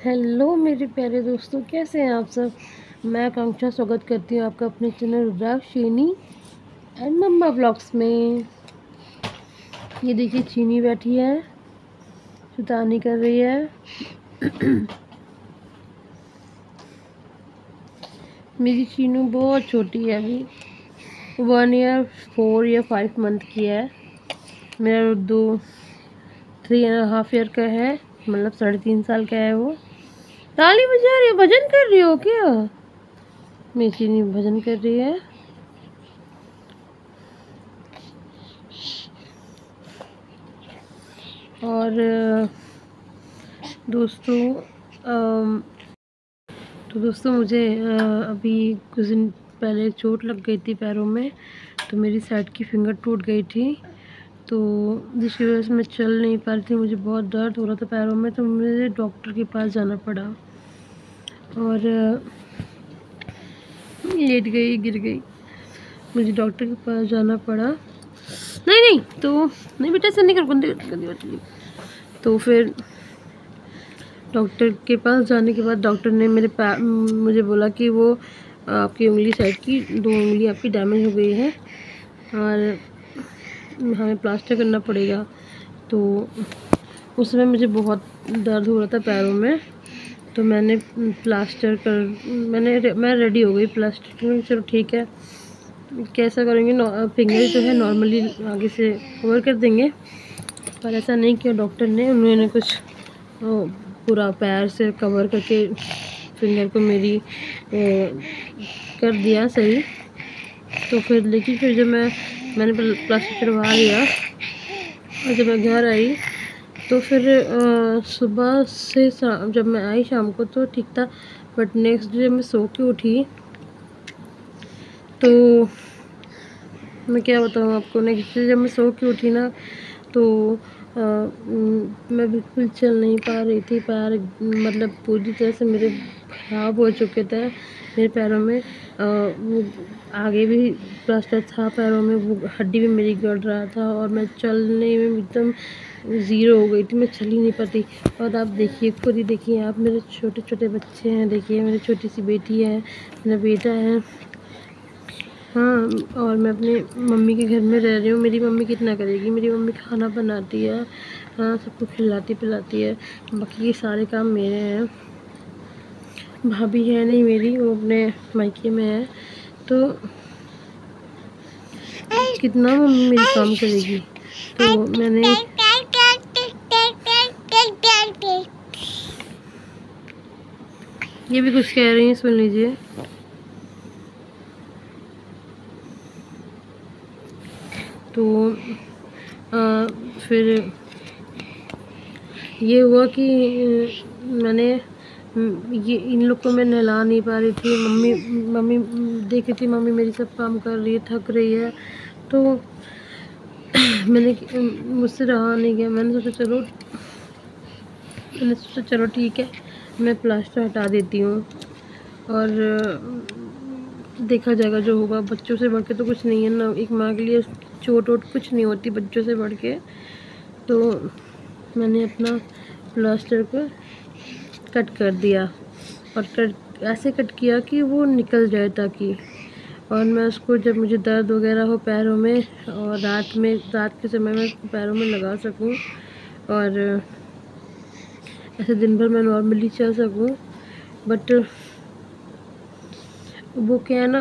Hello मेरे प्यारे दोस्तों, कैसे हैं आप सब। मैं आकांक्षा स्वागत करती हूँ आपका अपने चैनल रुद्राक्ष चीनी एंड मम्मा ब्लॉग्स में। ये देखिए चीनी बैठी है, शैतानी कर रही है। मेरी चीनू बहुत छोटी है, अभी 1 ईयर 4 या 5 मंथ की है। मेरा रुद्दू 3.5 ईयर का है, मतलब 3.5 साल का है। वो ताली बजा रही हो, भजन कर रही हो क्या। मेरी चीनी भजन कर रही है। और दोस्तों मुझे अभी कुछ दिन पहले चोट लग गई थी पैरों में, तो मेरी साइड की फिंगर टूट गई थी, तो जिसकी वजह से मैं चल नहीं पा रही थी। मुझे बहुत दर्द हो रहा था पैरों में, तो मुझे डॉक्टर के पास जाना पड़ा और लेट गई, गिर गई। मुझे डॉक्टर के पास जाना पड़ा। नहीं तो नहीं बेटा, ऐसा नहीं कर, गंदी बात नहीं। तो फिर डॉक्टर के पास जाने के बाद डॉक्टर ने मुझे बोला कि वो आपकी उंगली साइड की 2 उंगली आपकी डैमेज हो गई है और हमें प्लास्टर करना पड़ेगा। तो उस समय मुझे बहुत दर्द हो रहा था पैरों में, तो मैं रेडी हो गई प्लास्टर। चलो ठीक है, कैसा करेंगे, फिंगर जो है नॉर्मली आगे से कवर कर देंगे, पर ऐसा नहीं किया डॉक्टर ने। उन्होंने कुछ पूरा पैर से कवर करके फिंगर को मेरी कर दिया सही। तो फिर लेकिन फिर जब मैंने प्लास्टर करवा लिया और जब मैं घर आई तो फिर सुबह से जब मैं आई शाम को तो ठीक था, बट नेक्स्ट डे मैं सो के उठी तो मैं क्या बताऊँ आपको। नेक्स्ट डे जब मैं सो के उठी ना, तो मैं बिल्कुल चल नहीं पा रही थी। पैर मतलब पूरी तरह से मेरे ख़राब हो चुके थे। मेरे पैरों में वो आगे भी प्लास्टर था पैरों में, वो हड्डी भी मेरी गड़ रहा था और मैं चलने में एकदम ज़ीरो हो गई थी, मैं चल ही नहीं पाती। और आप देखिए, खुद ही देखिए आप, मेरे छोटे छोटे बच्चे हैं, देखिए मेरी छोटी सी बेटी है, मेरा बेटा है। हाँ, और मैं अपने मम्मी के घर में रह रही हूँ। मेरी मम्मी कितना करेगी, मेरी मम्मी खाना बनाती है, हाँ सबको खिलाती पिलाती है, बाकी ये सारे काम मेरे हैं। भाभी है नहीं मेरी, वो अपने मायके में है, तो कितना मम्मी मेरी काम करेगी। तो मैंने ये भी कुछ कह रही हैं, सुन लीजिए। तो फिर ये हुआ कि मैंने ये इन लोग को मैं नहला नहीं पा रही थी। मम्मी देख रही थी, मम्मी मेरी सब काम कर रही है, थक रही है, तो मुझसे रहा नहीं गया। मैंने सोचा चलो ठीक है, मैं प्लास्टर हटा देती हूँ और देखा जाएगा जो होगा। बच्चों से बढ़ के तो कुछ नहीं है ना, एक माँ के लिए चोट वोट कुछ नहीं होती बच्चों से बढ़ के। तो मैंने अपना प्लास्टर को कट कर दिया और ऐसे कट किया कि वो निकल जाए ताकि, और मैं उसको जब मुझे दर्द वगैरह हो पैरों में और रात के समय में पैरों में लगा सकूं और ऐसे दिन भर मैं नॉर्मली चल सकूं। बट वो क्या है ना,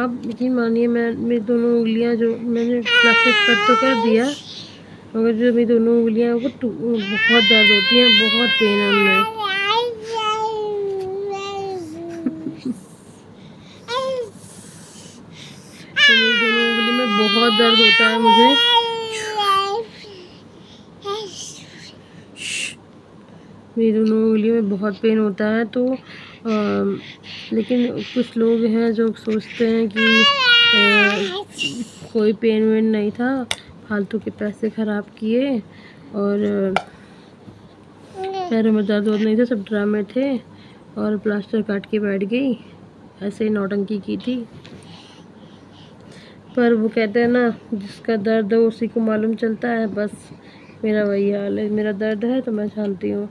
आप यकीन मानिए, मेरी दोनों उंगलियां, जो मैंने प्लास्टिक कट तो कर दिया, मगर जो मेरी दोनों उंगलियां वो बहुत दर्द होती है, बहुत पेन है उनमें। तो मेरी दोनों उंगली में बहुत दर्द होता है मुझे। मेरी दोनों उंगलियों में बहुत पेन होता है। तो लेकिन कुछ लोग हैं जो सोचते हैं कि कोई पेन वेन नहीं था, फालतू के पैसे ख़राब किए और पैरों में दर्द नहीं था, सब ड्रामे थे और प्लास्टर काट के बैठ गई, ऐसे ही नौटंकी की थी। पर वो कहते हैं ना, जिसका दर्द हो उसी को मालूम चलता है। बस मेरा वही हाल है, मेरा दर्द है तो मैं जानती हूँ।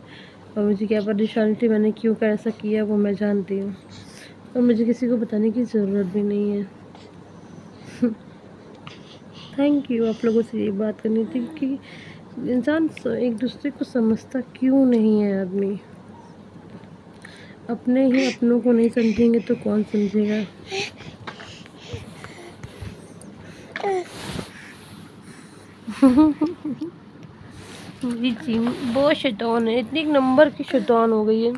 और मुझे क्या परेशानी थी, मैंने क्यों कर ऐसा किया, वो मैं जानती हूँ और मुझे किसी को बताने की ज़रूरत भी नहीं है। Thank you. आप लोगों से ये बात करनी थी कि इंसान एक दूसरे को समझता क्यों नहीं है। आदमी अपने ही अपनों को नहीं समझेंगे तो कौन समझेगा। मेरी चीनी बहुत शैतान है, इतनी एक नंबर की शैतान हो गई है।